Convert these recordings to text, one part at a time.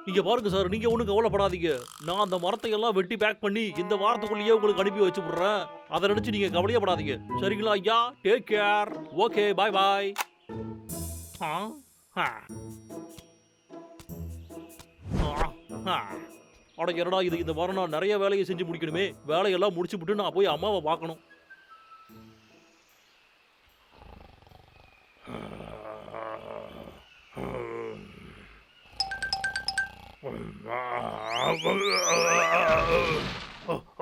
இங்க பாருங்க சார், நீங்க ஒண்ணும் கவலைப்படாதீங்க. நான் அந்த மரத்தை எல்லாம் வெட்டி பேக் பண்ணி இந்த வாரத்துக்குள்ளேயே உங்களுக்கு அனுப்பி வச்சு விடுறேன். அத நினைச்சு நீங்க கவலையப்படாதீங்க. சரிங்களா ஐயா? Take care. Okay, bye bye. ஆ ஆ ஆ. அட என்னடா இது, இந்த வாரம் நான் நிறைய வேலையை செஞ்சு முடிக்கணுமே. வேலையெல்லாம் முடிச்சுப்புட்டு நான் போய் அம்மாவை பார்க்கணும்.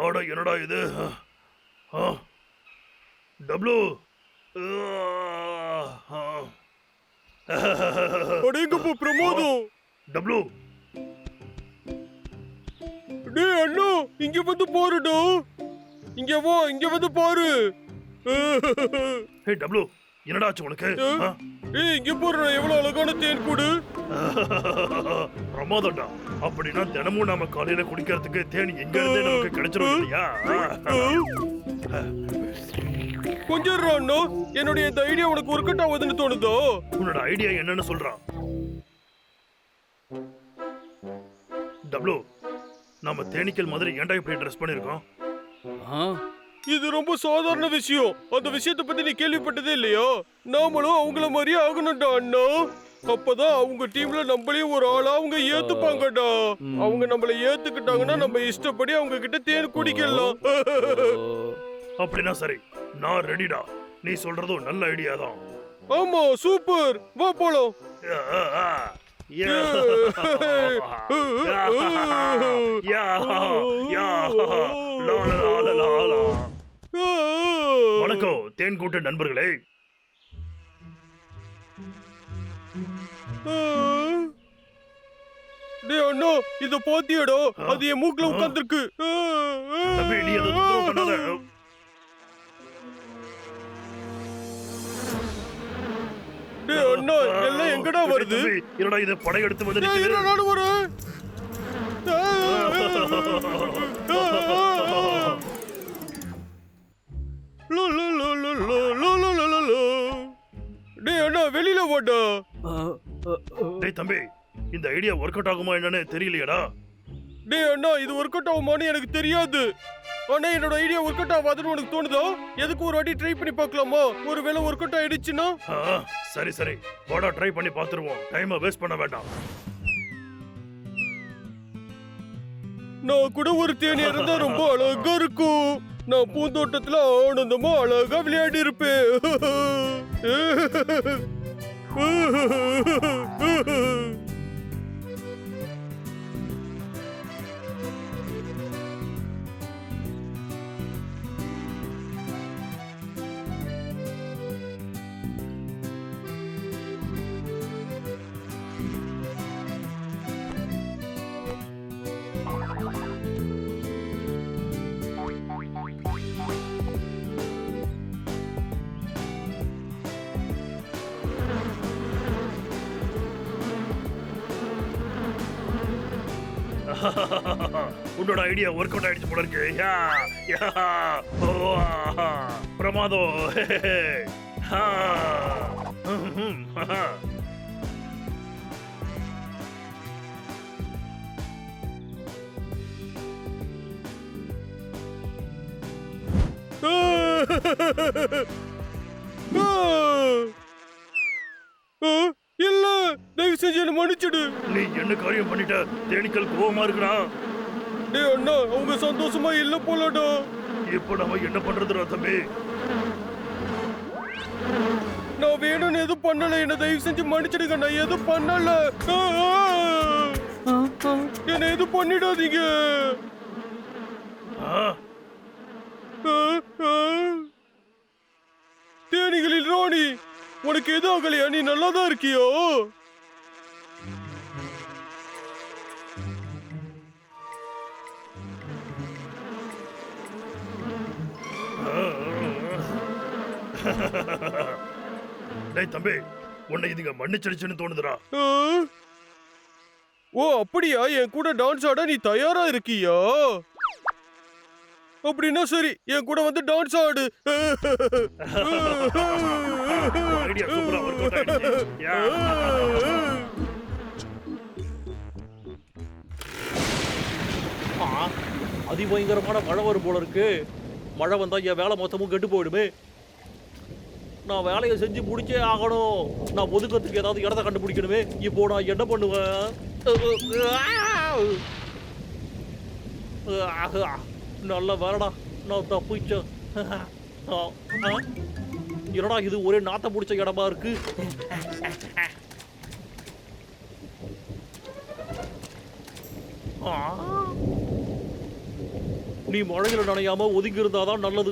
அட என்னடா இது? டப்ளு அடேங்கப்பா பிரமாதம். டப்ளு டேய் அண்ணா, இங்க வந்து பாருடா. இங்க வா, இங்க வந்து பாரு. ஹே டப்ளு, என்னடா ஆச்சு உனக்கு? ஏய் இங்க பாருடா, எவ்வளவு அழகான தேன் கூடு. பிரமாதம்டா. அப்படின்னா தினமும் நாம காலையில குடிக்கிறதுக்கு தேனி எங்க இருந்தே நமக்கு கிடைச்சிரும் இல்லையா? கொஞ்சம் இரு அண்ணா, என்னுடைய இந்த ஐடியா உனக்கு ஒர்க் அவுட் ஆகுதுன்னு தோணுதோ? உன்னோட ஐடியா என்னன்னு சொல்றான். டப்ளு, நாம தேனீக்கள் மாதிரி ஏன்டா இப்படி ட்ரெஸ் பண்ணிருக்கோம்? இது ரொம்ப சாதாரண விஷயம். அந்த விஷயத்தை பத்தி நீ கேள்விப்பட்டதே இல்லையா? நாமளும் அவங்கள மாதிரியே ஆகணும்டா அண்ணா. அப்பதான் அவங்க டீம்ல நம்மளையும் ஒரு ஆளா அவங்க ஏத்துப்பாங்கடா. அவங்க நம்மள ஏத்துக்கிட்டாங்கன்னா நம்ம இஷ்டப்படி அவங்க கிட்ட தேன் குடிக்கலாம். அப்படின்னா சரி, நான் ரெடிடா. நீ சொல்றதும் நல்ல ஐடியா தான். ஆமா, சூப்பர். வா போலாம். வணக்கம் தேன் கூட்ட நண்பர்களே. டேய் அண்ணா, இத பாத்தியாடா? அது என் மூக்குல உட்கார்ந்திருக்கு. தம்பி, நீ அதை தொந்தரவு பண்ணாத. டேய் அண்ணா, எல்லாம் எங்கடா வருது? என்னடா இது படையெடுத்து வந்து டேய் நிக்குது? நானும் வரேன். டேய் அண்ணா, வெளியில வாடா. டேய் தம்பி, இந்த ஐடியா ஒர்க் அவுட் ஆகுமா என்னன்னு தெரியலையடா. டேய் அண்ணா, இது ஒர்க் அவுட் ஆகுமான்னு எனக்கு தெரியாது. ஆனா என்னோட ஐடியா ஒர்க் அவுட் ஆகாதுன்னு உனக்கு தோணுதா? எதுக்கு ஒரு வாட்டி ட்ரை பண்ணி பார்க்கலாமா? ஒருவேளை ஒர்க் அவுட் ஆயிடுச்சுன்னா? சரி சரி, வாடா ட்ரை பண்ணி பார்த்துருவோம். டைமை வேஸ்ட் பண்ண வேண்டாம். நான் கூட ஒரு தேனி இருந்தா ரொம்ப அழகா இருக்கும். நான் பூந்தோட்டத்துல ஆனந்தமா அழகா விளையாடி இருப்பேன். உன்னோட ஐடியா ஒர்க் அவுட் ஆயிடுச்சு போல இருக்கு. பிரமாதம். இல்ல, தயவு செஞ்சு என்ன மன்னிச்சிடு. நீ என்ன காரியம் பண்ணிட்ட? தேனீக்கள் கோவமா இருக்குடா. டேய் அண்ணா, அவங்க சந்தோஷமா இல்ல போலடா. இப்போ நம்ம என்ன பண்றதுடா தம்பி? நான் வேணும்னு எதுவும் பண்ணல. என்ன தயவு செஞ்சு மன்னிச்சிடுங்க. நான் எதுவும் பண்ணல. என்ன எதுவும் பண்ணிடாதீங்க. தேனிகளில் ராணி, உனக்கு எதுவும் ஆகலையா? நீ நல்லாதான் இருக்கியோ? டேய் தம்பி, உன்னை இதுங்க மன்னிச்சிடுச்சுன்னு தோணுதுடா. ஓ அப்படியா? என் கூட டான்ஸ் ஆட நீ தயாரா இருக்கியா? அப்படின்னா சரி, என் கூட வந்து டான்ஸ் ஆடு. ஐடியா சூப்பரா ஒர்க் அவுட் ஆயிடுச்சு. அதிபயங்கரமான மழை வரும் போல இருக்கு. மழை வந்தா என் வேலை மொத்தமும் கெட்டு போயிடுமே. நான் வேலையை செஞ்சு முடிச்சே ஆகணும். நான் ஒதுக்கத்துக்கு ஏதாவது இடத்த கண்டுபிடிக்கணுமே. இப்போ நான் என்ன பண்ணுவேன்? நல்ல வேலைடா, நான் தப்பிச்சேன். என்னடா இது ஒரே நாத்த முடிச்ச இடமா இருக்கு. நீ மழையில நனையாம ஒதுங்கி இருந்தாதான் நல்லது.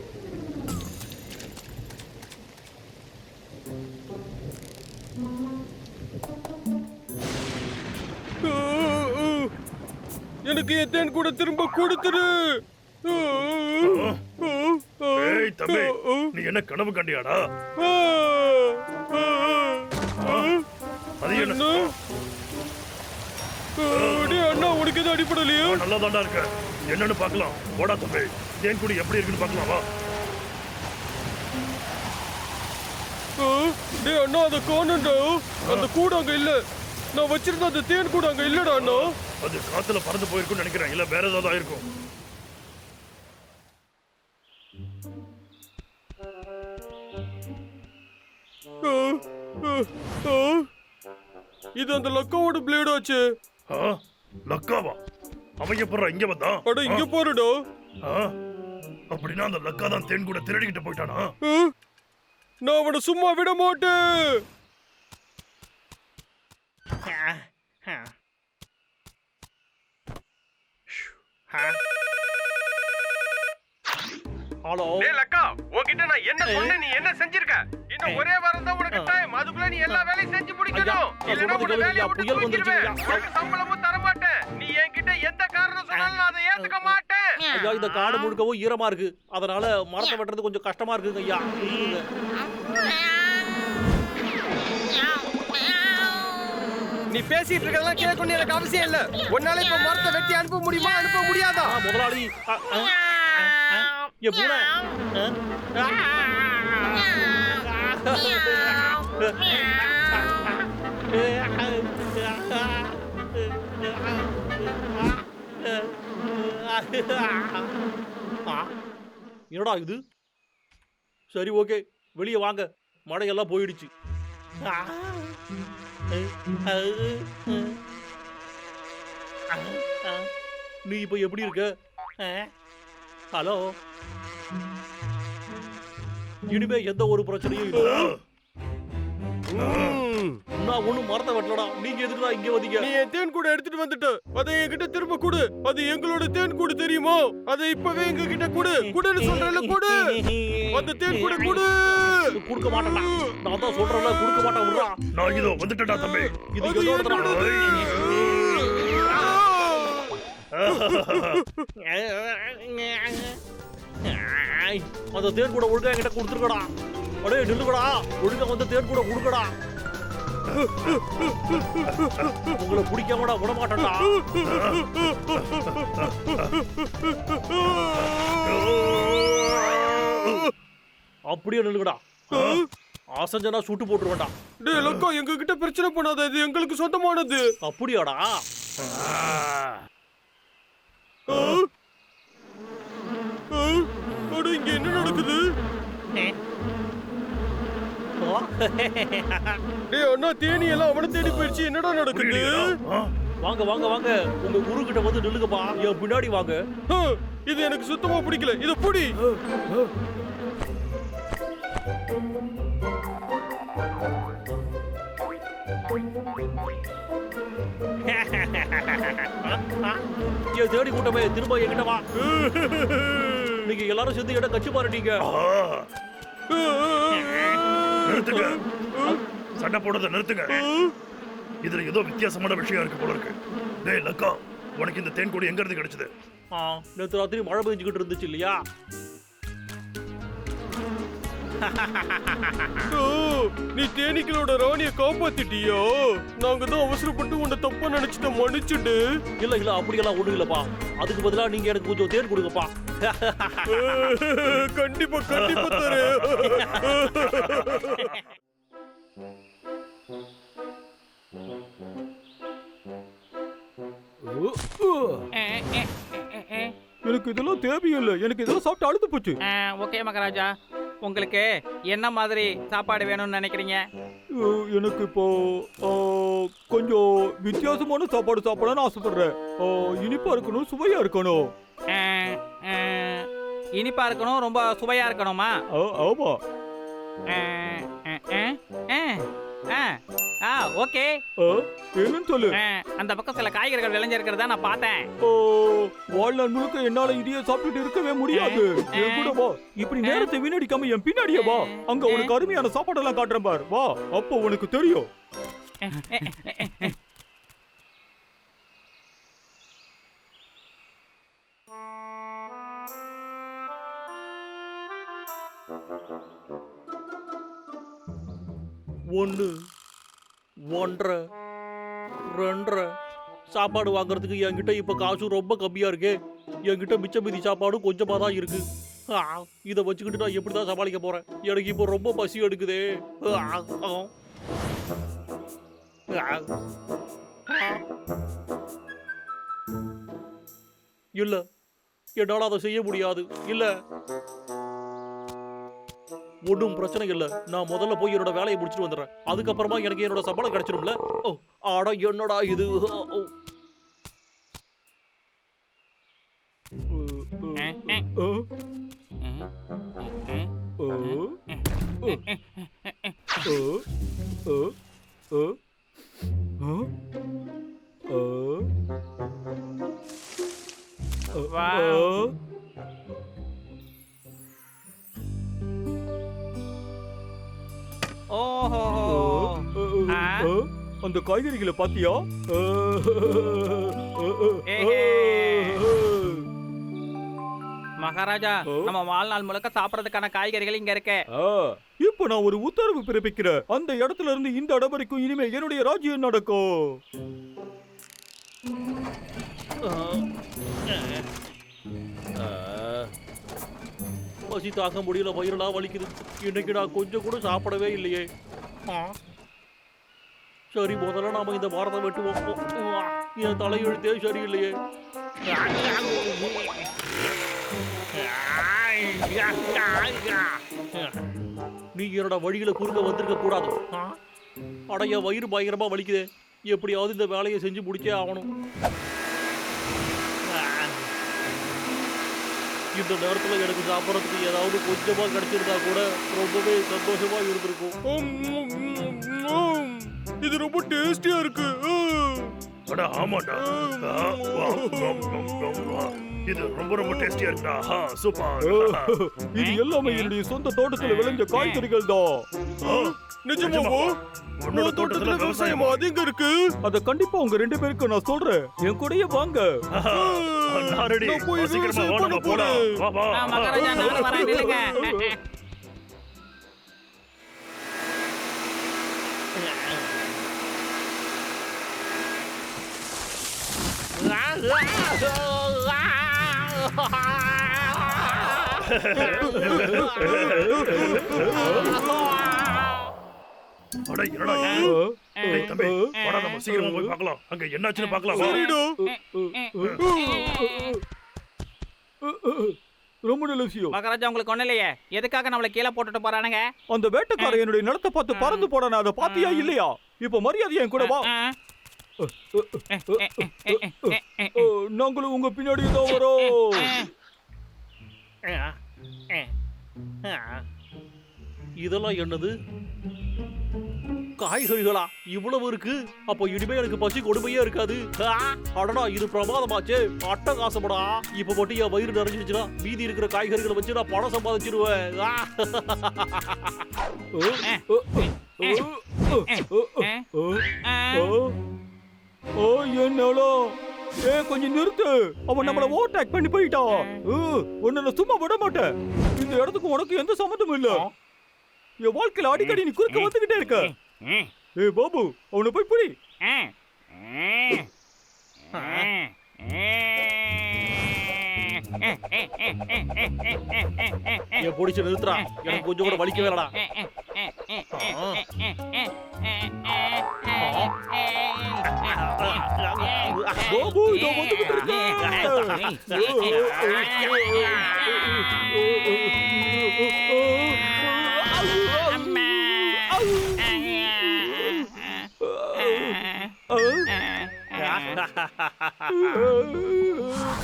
எனக்கு என் தேன் கூட திரும்ப கொடுத்துரு. ஏய் தம்பி, நீ என்ன கனவு கண்டியாடா? அது என்ன? அண்ணா உனக்கு எதுவும் அடிப்படலையா? நல்லா தாண்டா இருக்க. என்னன்னு பார்க்கலாம். போடா தம்பி, தேன்குடி எப்படி இருக்குன்னு பார்க்கலாமா? டேய் அண்ணா, அதை காணோம்டா. அந்த கூடு அங்க இல்ல. நான் வச்சிருந்த அந்த தேன் கூட அங்க இல்லடா அண்ணா. அது காத்துல பறந்து போயிருக்கும்னு நினைக்கிறேன். இல்ல வேற ஏதாவது ஆயிருக்கும். இது அந்த லக்காவோட பிளேட் ஆச்சு. லக்காவா? அவன் எப்பறா இங்க வந்தான்? அட இங்க பாருடா. அப்படின்னா அந்த லக்கா தான் தேன் கூட திருடிக்கிட்டு போயிட்டானா? நான் அவனை சும்மா விட மாட்டேன். ஹலோ. டேய் லக்கா, உன்கிட்ட நான் என்ன சொன்னேன், நீ என்ன செஞ்சிருக்க? இன்னும் ஒரே வாரம் தான் உனக்கு டைம். அதுக்குள்ள நீ எல்லா வேலையும் செஞ்சு முடிக்கணும். இல்லனா உன்னை வேலைய விட்டு தூக்கிடுவேன். உனக்கு சம்பளமும் தர மாட்டேன். நீ என்கிட்ட எந்த காரணம் சொன்னாலும் நான் அதை ஏத்துக்க மாட்டேன். ஐயா, இந்த காடு முழுக்கவும் ஈரமா இருக்கு. அதனால மரத்தை வெட்டுறது கொஞ்சம் கஷ்டமா இருக்குங்க ஐயா. நீ பேசிட்டு இருக்கறதெல்லாம் கேட்கணும் எனக்கு அவசியம் இல்ல. உன்னால இப்ப மரத்தை வெட்டி அனுப்ப முடியுமா, அனுப்ப முடியாதா? முதலாளி, என் பூனை. என்னடா இது? சரி, ஓகே, வெளியே வாங்க. மழையெல்லாம் போயிடுச்சு. நீ இப்ப எப்படி இருக்க? ஹலோ. இனிமே எந்த ஒரு பிரச்சனையும் இல்ல. நான் ஒண்ணும் மரத்தை வெட்டலடா. நீங்க எதுக்குடா இங்க வந்தீங்க? நீ என் தேன் கூட எடுத்துட்டு வந்துட்ட. அதை என்கிட்ட திரும்ப கொடு. அது எங்களோட தேன் கூடு தெரியுமா? அதை இப்பவே எங்க கிட்ட கொடு. குடுன்னு சொல்றேன்ல, கொடு. அந்த தேன் கூட கொடு. குடுக்க மாட்டேன்டா. நான் தான் சொல்றேன்ல, குடுக்க மாட்டேன். விடுறா. நான் இதோ வந்துட்டேன்டா தம்பி. இது என்னோடதுடா. அந்த தேன் கூட ஒழுங்கா என்கிட்ட கொடுத்துருக்கடா. அடே நில்லுங்கடா. ஒழுங்கா வந்து தேன் கூட கொடுக்கடா. உங்களை பிடிக்காமடா விட மாட்டேன்டா. அப்படியே நில்லுங்கடா. அசஞ்சனா சுட்டு போட்டுருவேன்டா. டேய் லக்கா, எங்க கிட்ட பிரச்சனை பண்ணாத. இது எங்களுக்கு சொந்தமானது. அப்படியாடா? அட, இங்க என்ன நடக்குது? டேய் அண்ணா, தேனி எல்லாம் அவனை தேடி போயிடுச்சு. என்னடா நடக்குது? வாங்க வாங்க வாங்க, உங்க குரு கிட்ட வந்து நில்லுங்கப்பா. என் பின்னாடி வாங்க. இது எனக்கு சுத்தமா பிடிக்கல. இத புடி. என் தேடி கூட்டமே, திரும்ப என்கிட்ட வா. நீங்க எல்லாரும் சேர்ந்து இடம் கட்சி பாருட்டீங்க. நிறுத்துங்க. சண்டை போடுறத நிறுத்துங்க. இதுல ஏதோ வித்தியாசமான விஷயம் இருக்கு போல இருக்கு. டேய் லக்கா, உனக்கு இந்த தேன் கொடி எங்க இருந்து கிடைச்சது? நேற்று ராத்திரி மழை பெஞ்சுக்கிட்டு இருந்துச்சு இல்லையா? நீ தேனீக்களோட ராணிய காப்பாத்திட்டியா? நாங்க தான் அவசரப்பட்டு உன்னை தப்பா நினைச்சிட்ட, மன்னிச்சுடு. இல்ல இல்ல, அப்படியெல்லாம் ஒண்ணு இல்லப்பா. அதுக்கு பதிலா நீங்க எனக்கு கொஞ்சம் தேன் கொடுங்கப்பா. கண்டிப்பா கண்டிப்பா தரேன். எனக்கு இதெல்லாம் தேவையில்லை. எனக்கு இதெல்லாம் சாப்பிட்டு அழுத்து போச்சு. ஓகே மகாராஜா, உங்களுக்கு என்ன மாதிரி சாப்பாடு வேணும்னு நினைக்கிறீங்க? எனக்கு இப்போ கொஞ்சம் வித்தியாசமான சாப்பாடு சாப்பிடணும்னு ஆசைப்படுறேன். இனிப்பா இருக்கணும், சுவையா இருக்கணும். இனிப்பா இருக்கணும், ரொம்ப சுவையா இருக்கணுமா? ஆமா. ஓகே. என்னன்னு சொல்லு. அந்த பக்கம் சில காய்கறிகள் விளைஞ்சிருக்கிறதா நான் பார்த்தேன். வாழ்நாள் முழுக்க என்னால இதையே சாப்பிட்டுட்டு இருக்கவே முடியாது. என் கூட வா. இப்படி நேரத்தை வீணடிக்காம என் பின்னாடியே வா. அங்க உனக்கு அருமையான சாப்பாடெல்லாம் காட்டுறேன் பார். வா, அப்போ உனக்கு தெரியும். ஒன்று, 1.5, 2.5 சாப்பாடு வாங்குறதுக்கு என்கிட்ட இப்ப காசு ரொம்ப கம்மியா இருக்கு. என்கிட்ட மிச்ச மீதி சாப்பாடும் கொஞ்சமா தான் இருக்கு. இதை வச்சுக்கிட்டு நான் எப்படிதான் சமாளிக்க போறேன்? எனக்கு இப்போ ரொம்ப பசி எடுக்குதே. இல்ல, என்னால அதை செய்ய முடியாது. இல்ல, ஒன்றும் பிரச்சனை இல்ல. நான் முதல்ல போய் என்னோட வேலையை முடிச்சுட்டு வந்துடுறேன். அதுக்கப்புறமா எனக்கு என்னோட சம்பளம் கிடைச்சிடும்ல. ஆடா என்னடா இது? அந்த காய்கறிகளை பாத்தியா? மகாராஜா, நம்ம வாழ்நாள் முழுக்க சாப்பிடறதுக்கான காய்கறிகள் இங்க இருக்கு. இப்ப நான் ஒரு உத்தரவு பிறப்பிக்கிறேன். அந்த இடத்துல இருந்து இந்த இடம் வரைக்கும் இனிமே என்னுடைய ராஜ்யம் நடக்கும். பசி தாக்க முடியல, வயிறெல்லாம் வலிக்குது. இன்னைக்கு நான் கொஞ்சம் கூட சாப்பிடவே இல்லையே. சரி, முதல்ல நாம இந்த வாரத்தை வெட்டுவோம். என் தலையெழுத்தே சரியில்லையே. நீ என்னோட வழியில குறுக்க வந்திருக்க கூடாது. அடைய வயிறு பயங்கரமா வலிக்குதே. எப்படியாவது இந்த வேலையை செஞ்சு முடிச்சே ஆகணும். இந்த நேரத்துல எனக்கு சாப்பிடறதுக்கு ஏதாவது கொஞ்சமா கிடைச்சிருந்தா கூட ரொம்பவே சந்தோஷமா இருந்திருக்கும். இது ரொம்ப டேஸ்டியா இருக்கு. அட ஆமாடா. இது ரொம்ப ரொம்ப டேஸ்டியா இருக்குடா. சூப்பர். இது எல்லாமே என்னுடைய சொந்த தோட்டத்துல விளைஞ்ச காய்கறிகள் தான். நிஜமாவோ? உன்னோட தோட்டத்துல விவசாயம் அதிகம் இருக்கு. அத கண்டிப்பா உங்க 2 பேருக்கு நான் சொல்றேன். என் கூடயே வாங்க. நான் ரெடி. சீக்கிரமா வாங்க போலாம். வா வா. மகாராஜா, நான் வரேன். நில்லுங்க. அட என்னடா இது? டேய் தம்பி, வாடா நம்ம சீக்கிரமா போய் பார்க்கலாம். அங்க என்னாச்சுன்னு பார்க்கலாம். சரிடா. ரொம்ப நல்ல விஷயம். மகாராஜா, உங்களுக்கு ஒண்ணு இல்லையே. எதுக்காக நம்மள கீழே போட்டுட்டு போறானுங்க? அந்த வேட்டைக்காரன் என்னுடைய நிலத்தை பார்த்து பறந்து போறானே, அதை பாத்தியா இல்லையா? இப்ப மரியாதையா என் கூட வா. நாங்களும் உங்க பின்னாடி தான் வரோம். இதெல்லாம் என்னது? காய்கறிகளா? இவ்வளவு இருக்கு? அப்போ இனிமே எனக்கு பசி கொடுமையே இருக்காது. அடடா, இது பிரமாதமாச்சே. அட்டகாசப்படா. இப்ப மட்டும் என் வயிறு நிறைஞ்சிருச்சுன்னா மீதி இருக்கிற காய்கறிகளை வச்சு நான் பணம் சம்பாதிச்சிருவேன். என்னால கொஞ்சம் நிறுத்து. அவன் நம்மள ஓவர்டேக் பண்ணி போயிட்டான். உன்னை சும்மா விட மாட்டேன். இந்த இடத்துக்கு உனக்கு எந்த சம்மந்தமும் இல்ல. என் வாழ்க்கையில அடிக்கடி நீ குறுக்க வந்துகிட்டே இருக்க. பாபு, அவனை போய் புடி. என் பிடிச்சு நிறுத்துறா. எனக்கு கொஞ்சம் கூட வலிக்கவே இல்லடா. பாபு, இதோ வந்துகிட்டு இருக்கேன்.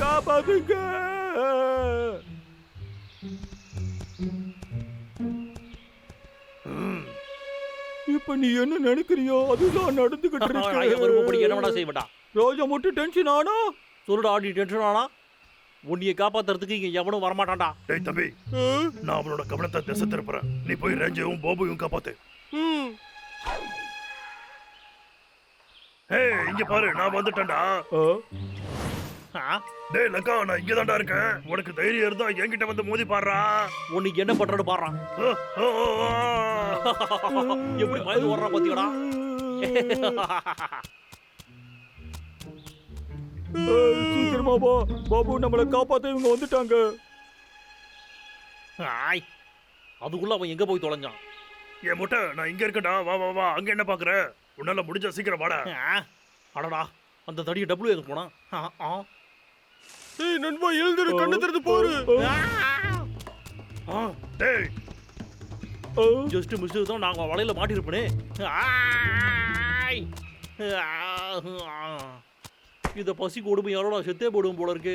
காப்பாத்துங்க. இப்ப நீ என்ன நினைக்கிறியோ அதுதான் நடந்துகிட்டு ஐயா விருப்பப்படி என்ன இருக்கு. வேணா செய்வேண்டா. ரோஜா மட்டும் டென்ஷன் ஆனா சொல்லுடா, நீ டென்ஷன் ஆனா உன்னைய காப்பாத்துறதுக்கு இங்க எவனும் வரமாட்டான்டா. டேய் தம்பி, நான் அவனோட கவனத்தை திசை திருப்புறேன். நீ போய் ரேஞ்சையும் பாபுவையும் காப்பாத்து. ஹே, இங்க பாரு, நான் வந்துட்டேன்டா. டேய் லக்கா, நான் இங்க தான்டா இருக்கேன். உனக்கு தைரியம் இருந்தா என்கிட்ட வந்து மோதி பாடுறா. உன்னைக்கு என்ன பண்றன்னு பாடுறான். எப்படி பயந்து ஓடுறான் பாத்தீங்களா? சீக்கிரமா வா பாபு, நம்மளை காப்பாத்த இவங்க வந்துட்டாங்க. ஆய், அதுக்குள்ள அவன் எங்க போய் தொலைஞ்சான்? என் முட்டை, நான் இங்க இருக்கேன்டா. வா வா வா, அங்க என்ன பாக்குற? உன்னால முடிஞ்சா சீக்கிரம் வாடா. அடடா, அந்த தடிய டபுள் எங்க போனா? ஏய் நண்பா, எழுந்திரு, கண்ணு திறந்து பாரு. டேய், ஜஸ்ட் மிஸ் தான், நான் வலையில மாட்டிருப்பேனே. இத பசி கொடுமை யாரோட செத்தே போடுவோம் போல இருக்கு.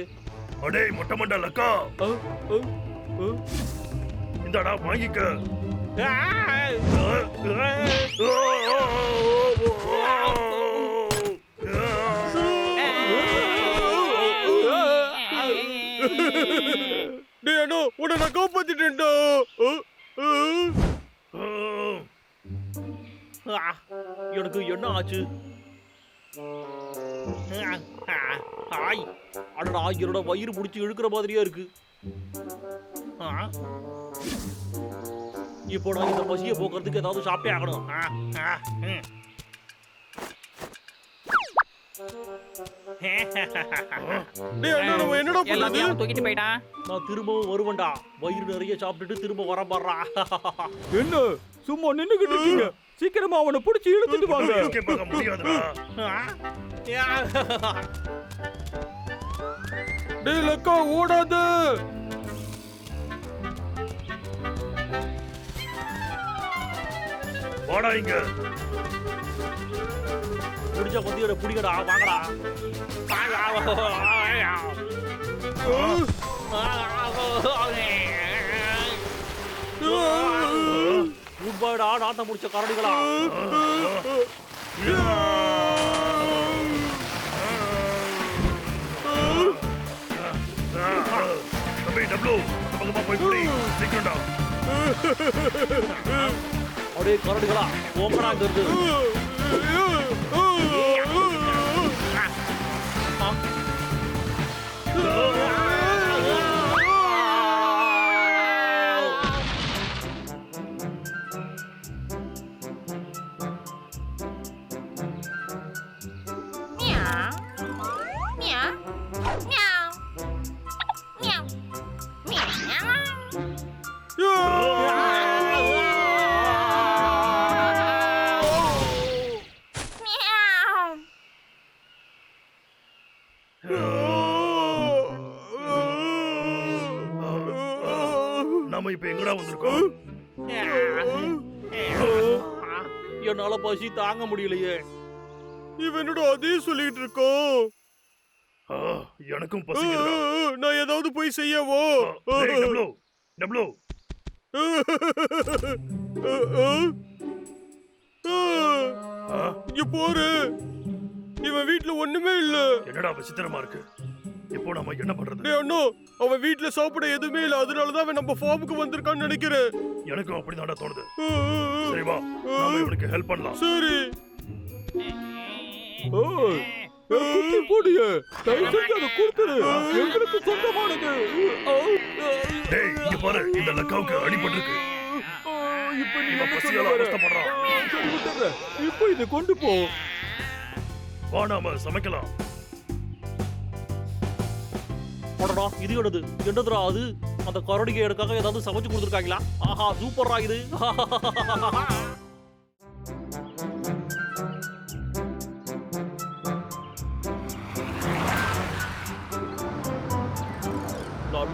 அடேய் மொட்டை மண்டை லக்கா, இந்தாடா வாங்கிக்க. டேய் அண்ணா, உன்னை நான் காப்பாத்திட்டேன்டா. எனக்கு என்ன ஆச்சு? ஆய், அடடா, என்னோட வயிறு பிடிச்சி இழுக்கிற மாதிரியே இருக்கு. இப்போ நான் இந்த பசியை போக்குறதுக்கு ஏதாவது சாப்பிட்டே ஆகணும். டேய் அண்ணா, நம்ம என்னடா பண்றது? எல்லாத்தையும் தூக்கிட்டு போயிட்டான். நான் திரும்பவும் வருவேன்டா. வயிறு நிறைய சாப்பிட்டுட்டு திரும்ப வர பாடுறா. என்ன சும்மா நின்னுகிட்டு இருக்கீங்க? சீக்கிரமா அவனை பிடிச்சி இழுத்துட்டு வாங்க. எஸ்கேப் ஆக முடியாதுடா. டேய் லக்கா, ஓடாத. வாடா இங்க. முடிச்ச பத்தியோட புடிக்கடா, வாங்கடா. உட்பாடா, நாட்டம் முடிச்ச கரடிகளா. தம்பி டப்ளு, அந்த பக்கமா போய் புடி. சீக்கிரம்டா. அப்படியே கரடிகளா போங்கடா இருந்து. நாம இப்ப எங்கடா வந்திருக்கோம்? என்னால பசி தாங்க முடியலையே. இவனோட அதே சொல்லிட்டு இருக்கோம். எனக்கும் பசிக்குதுடா. நான் ஏதாவது போய் செய்யவோ? டேய் டப்ளு, டப்ளு. இங்க போரு. இவன் வீட்டுல ஒண்ணுமே இல்ல. என்னடா விசித்திரமா இருக்கு. இப்போ நாம என்ன பண்றது? டேய் அண்ணா, அவன் வீட்டுல சாப்பிட எதுவுமே இல்ல. அதனாலதான் அவன் நம்ம ஃபார்முக்கு வந்திருக்கான்னு நினைக்கிறேன். எனக்கும் அப்படிதான்டா தோணுது. சரி வா, நாம இவனுக்கு ஹெல்ப் பண்ணலாம். சரி. குட்டி போடிய தயவு செஞ்சு அதை கொடுத்துரு, எங்களுக்கு சொந்தமானது. டேய் இங்க பாரு, இந்த லக்காவுக்கு அடிபட்டிருக்கு. இப்ப நீ இவன் என்ன பசியால சொல்ல வர? அவஸ்தைப்படுறான். சரி, விட்டுடுறேன். இப்போ இதை கொண்டு போ. வா நாம சமைக்கலாம். அடடா, இது என்னது? என்னதுடா அது? அந்த கரடிக்கு எனக்காக ஏதாவது சமைச்சு கொடுத்துருக்காங்களா? ஆஹா, சூப்பரா இது.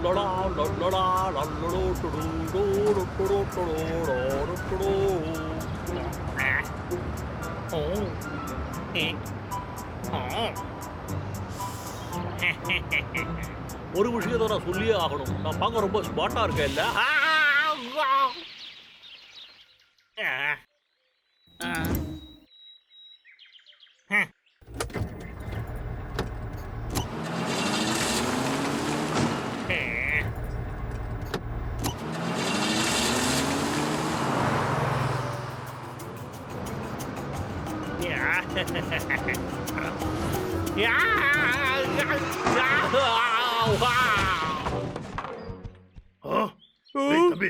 லல்லடா லல்லடா லல்லடோ டுடு டுடு டுடு டுடு டுடு. ஓ ஒரு விஷயத்தை நான் சொல்லியே ஆகணும். நான் பார்க்க ரொம்ப ஸ்மார்ட்டா இருக்கேன் இல்ல? டேய் தம்பி,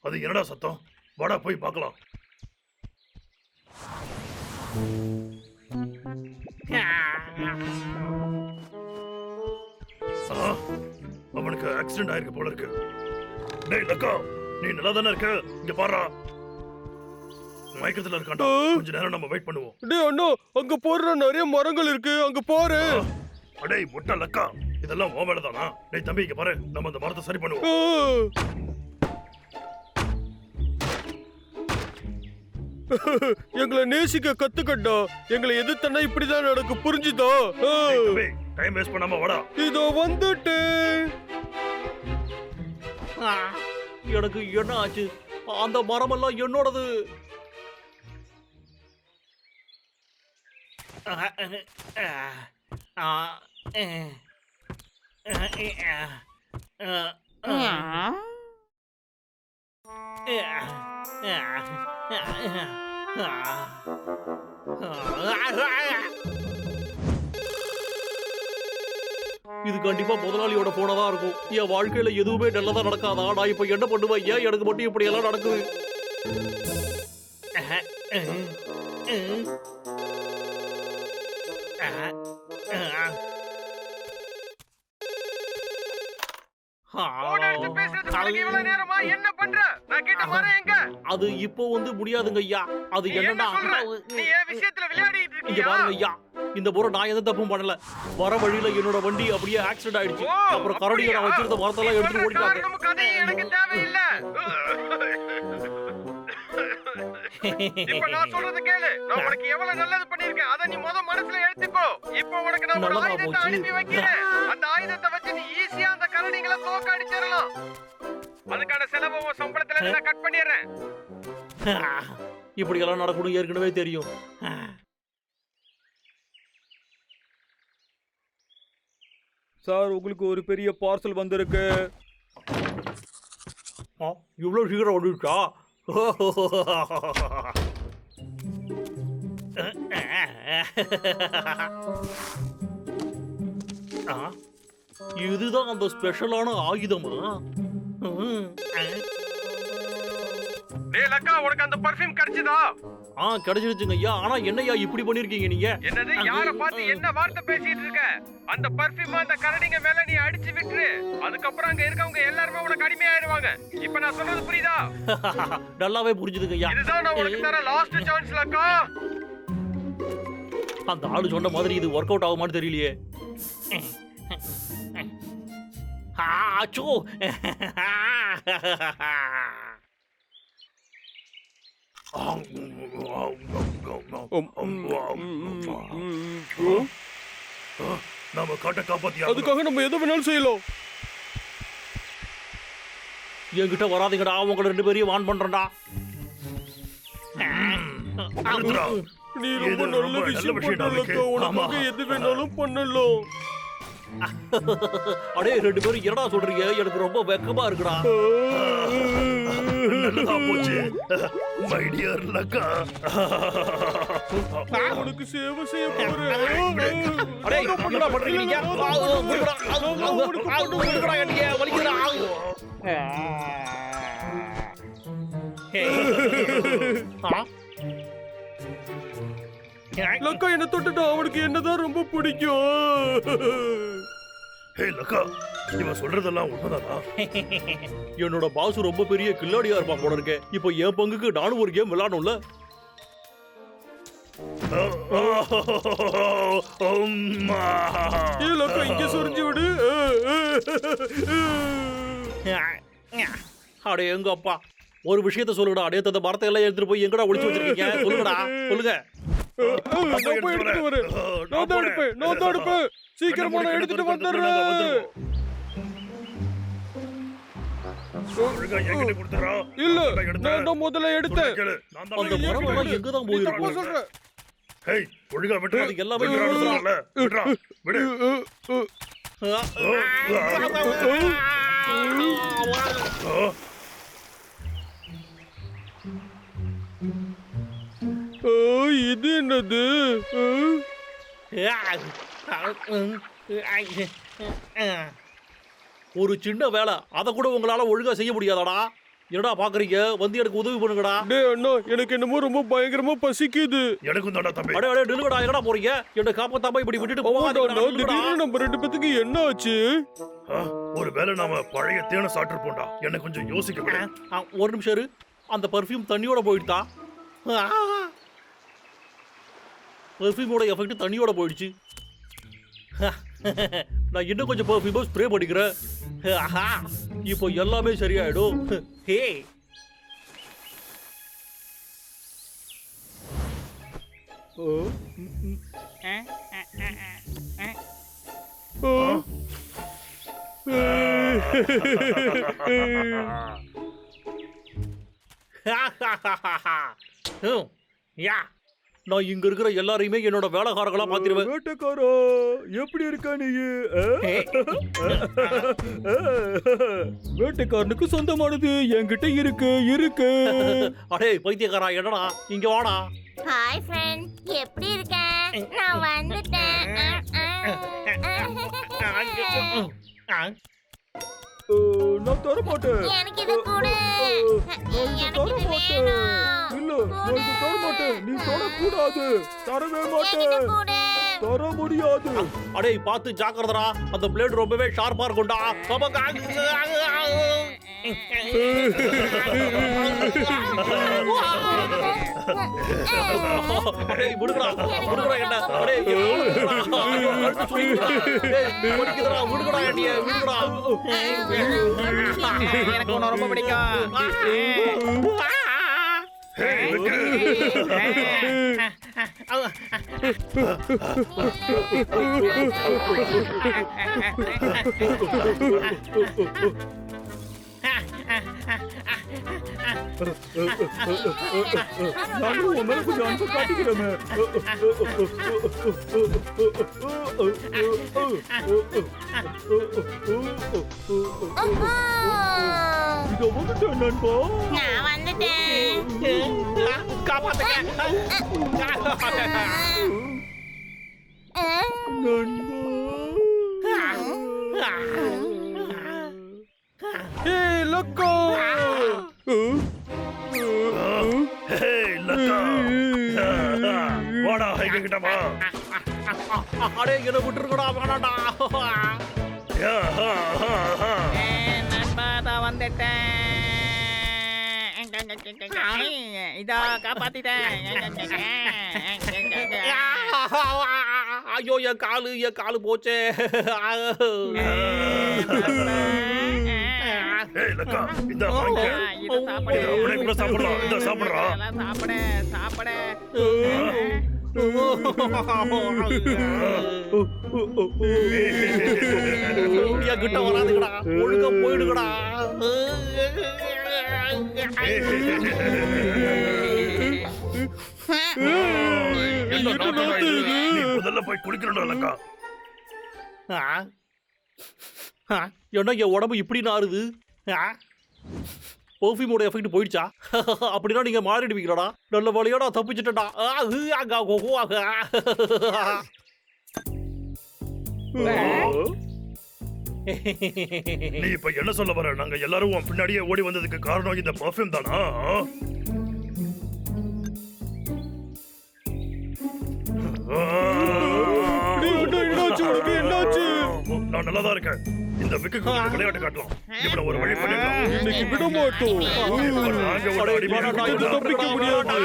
அது என்னடா சத்தம்? வாடா போய் பார்க்கலாம். அவனுக்கு ஆக்சிடென்ட் ஆயிருக்கு போல இருக்கு. டேய் லக்கா, நீ நல்லா தானே இருக்க? இங்க பாருடா, மயக்கத்துல இருக்கான்டா. கொஞ்ச நேரம் நம்ம வெயிட் பண்ணுவோம். டேய் அண்ணா, அங்க போற நிறைய மரங்கள் இருக்கு, அங்க பாரு. அடேய் முட்டா லக்கா, இதெல்லாம் உன் வேலை தானா? டேய் தம்பி இங்க பாரு, நம்ம அந்த மரத்தை சரி பண்ணுவோம். எங்களை நேசிக்க கத்துக்கட்டா. எங்களை எதிர்த்தனா இப்படிதான் நடக்கு, புரிஞ்சுதா? டைம் வேஸ்ட் பண்ணாம வாடா. இதோ வந்துட்டு. எனக்கு என்ன ஆச்சு? அந்த மரமெல்லாம் என்னோடது. இது கண்டிப்பா முதலாளியோட போனதா இருக்கும். என் வாழ்க்கையில எதுவுமே நல்லதா நடக்காதா? நான் இப்ப என்ன பண்ணுவேன்? ஏன் எனக்கு மட்டும் இப்படி எல்லாம் நடக்குது? என்ன பண்ற? நான் கேட்ட மரம் எங்க? அது இப்போ வந்து முடியாதுங்க ஐயா. அது என்னன்னா, நீ ஏன் விஷயத்துல விளையாடிட்டு இங்க இருக்கியா? பாருங்க ஐயா, இந்த முறை நான் எந்த தப்பும் பண்ணல. வர வழியில என்னோட வண்டி அப்படியே ஆக்சிடென்ட் ஆயிடுச்சு. அப்புறம் கரடியை நான் வச்சிருந்த மரத்தெல்லாம் எடுத்து ஓடிட்டாங்க. நமக்கு கதை எனக்கு தேவையில்ல. இப்ப நான் சொல்றது கேளு. நான் உனக்கு எவ்வளவு நல்லது பண்ணிருக்கேன், அத நீ முத மனசுல எடுத்துக்கோ. இப்போ உனக்கு நான் ஒரு ஆயுதத்தை அனுப்பி வைக்கிறேன். அந்த ஆயுதத்தை வச்சு நீ ஈஸியா அந்த கரடிகளை தோக்கடிச்சிடலாம். அதுக்கான செலவை உன் சம்பளத்துல இருந்து நான் கட் பண்ணிடுறேன். இப்படி எல்லாம் நடக்கணும் ஏற்கனவே தெரியும். சார், உங்களுக்கு ஒரு பெரிய பார்சல் வந்திருக்கு. இவ்வளவு சீக்கிரம் வந்துச்சா? இதுதான் அந்த ஸ்பெஷலான ஆயுதமா? டேய் லக்கா, உனக்கு அந்த பர்ஃப்யூம் கிடைச்சதா? கிடைச்சிருச்சுங்க ஐயா. ஆனா என்னையா இப்படி பண்ணிருக்கீங்க நீங்க? என்னது? யார பார்த்து என்ன வார்த்தை பேசிட்டு இருக்க? அந்த பர்ஃப்யூம் அந்த கரடிங்க மேல நீ அடிச்சு விட்டுரு. அதுக்கப்புறம் அங்க இருக்கவங்க எல்லாரும் உனக்கு அடிமையாயிருவாங்க. இப்போ நான் சொல்றது புரியுதா? நல்லாவே புரிஞ்சுதுங்க ஐயா. இதுதான் நான் உனக்கு தர லாஸ்ட் சான்ஸ் லக்கா. அந்த ஆளு சொன்ன மாதிரி இது ஒர்க் அவுட் ஆகுமான்னு தெரியலையே. ஆச்சோ! நாம காட்ட காப்பாத்தியா? அதுக்காக நம்ம எது வேணாலும் செய்யலாம். என்கிட்ட வராதீங்கடா, உங்களை 2 பேரையும் வான் பண்றேன்டா. நீ ரொம்ப நல்ல விஷயம் பண்றலக்கா. உனக்கு எது வேணாலும் பண்ணலாம். அடே 2 பேரும் என்னடா சொல்றீங்க? எனக்கு ரொம்ப வெக்கமா இருக்குடா. நல்லதா போச்சு மை டியர் லக்கா. உனக்கு சேவை செய்ய போறேன். அடே என்னடா பண்றீங்க நீங்க? முடுங்கடா என்னைய வலிக்குதுடா. லக்கா என்ன தொட்டுட்டா. அவனுக்கு என்னதான் ரொம்ப பிடிக்கும். ஹே லக்கா, இவன் சொல்றதெல்லாம் உண்மைதானா? என்னோட பாஸ் ரொம்ப பெரிய கில்லாடியா இருப்பான் போல இருக்கே. இப்போ என் பங்குக்கு நானும் ஒரு கேம் விளையாடணும்ல. ஏ லக்கா இங்க சொரிஞ்சு விடு. அடே எங்க அப்பா ஒரு விஷயத்த சொல்லுடா. நேத்து அந்த மரத்தை எல்லாம் எடுத்துட்டு போய் எங்கடா ஒளிச்சு வச்சிருக்கீங்க? சொல்லுங்கடா சொல்லுங்க. நான் போய் எடுத்துட்டு வரேன். நான் தான் எடுப்பேன். சீக்கிரமா நான் எடுத்துட்டு வந்துடுறேன். இல்ல நான் தான் முதல்ல எடுத்தேன். அந்த மரம் எல்லாம் எங்க தான் போயிருக்கு? சொல்றேன். ஹேய் ஒழுங்கா விட்டு அதுக்கு எல்லாமே விடு. இது என்னது? ஒரு சின்ன வேலை அத கூட உங்களால ஒழுங்கா செய்ய முடியாதாடா? என்னடா பாக்குறீங்க? வந்து எனக்கு உதவி பண்ணுங்கடா. டேய் அண்ணா எனக்கு என்னமோ ரொம்ப பயங்கரமா பசிக்குது. எனக்கும் தான்டா தம்பி. அடே நில்லுங்கடா. எங்கடா போறீங்க? என்ன காப்பாத்தாம இப்படி விட்டுட்டு போவாதீங்கடா. திடீர்னு நம்ம ரெண்டு பேத்துக்கு என்ன ஆச்சு? ஒரு வேளை நாம பழைய தேனை சாப்பிட்டுருப்போம்டா. என்ன கொஞ்சம் யோசிக்க விடு. ஒரு நிமிஷம் இரு. அந்த பர்ஃப்யூம் தண்ணியோட போயிடுதா? பர்ஃப்யூமோட எஃபெக்ட் தண்ணியோட போயிடுச்சு. நான் இன்னும் கொஞ்சம் பர்ஃப்யூம் ஸ்ப்ரே பண்ணிக்கிறேன். இப்போ எல்லாமே சரியாயிடும். ஹே யா நான் இங்க இருக்கிற எல்லாரையுமே என்னோட வேலைக்காரங்களா மாத்திருவேன். வேட்டைக்காரா எப்படி இருக்க நீ? வேட்டைக்காரனுக்கு சொந்தமானது என்கிட்ட இருக்கு. அடே பைத்தியக்காரா என்னடா இங்க வாடா. ஹாய் ஃப்ரெண்ட், எப்படி இருக்க? நான் வந்துட்டேன். நான் தர மாட்டேன். எனக்கு இது கொடு. எனக்கு இது வேணும். இல்ல நான் இது தர மாட்டேன். நீ தொடக்கூடாது. தரவே எனக்கு இது மாட்டேன். கொடு. தர முடியாது. அடே பார்த்து ஜாக்கிரதடா. அந்த பிளேட் ரொம்பவே ஷார்ப்பா இருக்கும்டா. அடே விடுடா என்ன. அடே விடுடா என்னைய விடுடா. எனக்கு உன்னை ரொம்ப பிடிக்கும். நானும் உன் மேல கொஞ்சம் அன்பு காட்டிக்கிறேன். இதோ வந்துட்டேன் நண்பா. நான் வந்துட்டேன். காப்பாத்துங்க. ஏய் லக்கா. ஹேய் லக்கா. வாடா எங்க கிட்ட வா. அடே என்ன விட்டுருக்கடா. வேணாடா. நண்பா தான் வந்துட்டேன். இதா காப்பாத்திட்டேன். ஐயோ என் காலு போச்சே. ஏய் லக்கா இந்த வாங்க. இத சாப்பிடு. அப்படியே கூட சாப்பிடலாம். இந்த சாப்பிடுறா. சாப்பிட. கிட்ட வராதுங்கடா. ஒழுங்கா போயிடுங்கடா. முதல்ல போய் குளிக்கணும் லக்கா. என்ன என் உடம்பு இப்படி நாறுது? பர்ஃப்யூமோட எஃபெக்ட் போயிடுச்சா? அப்படின்னா நீங்க மாறிடுவீங்களாடா. நல்ல வழியோட தப்பிச்சுட்டா. நீ இப்ப என்ன சொல்ல வர? நாங்க எல்லாரும் உன் பின்னாடியே ஓடி வந்ததுக்கு காரணம் இந்த பர்ஃப்யூம் தானா? நான் நல்லா தான் இருக்கேன். இந்த விக்குக்கு விளையாட்டு காட்டலாம். இவனை ஒரு வழி பண்ணிடலாம். இன்னைக்கு விட மாட்டோம். நாங்க ஒரு அடி தப்பிக்க முடியாது.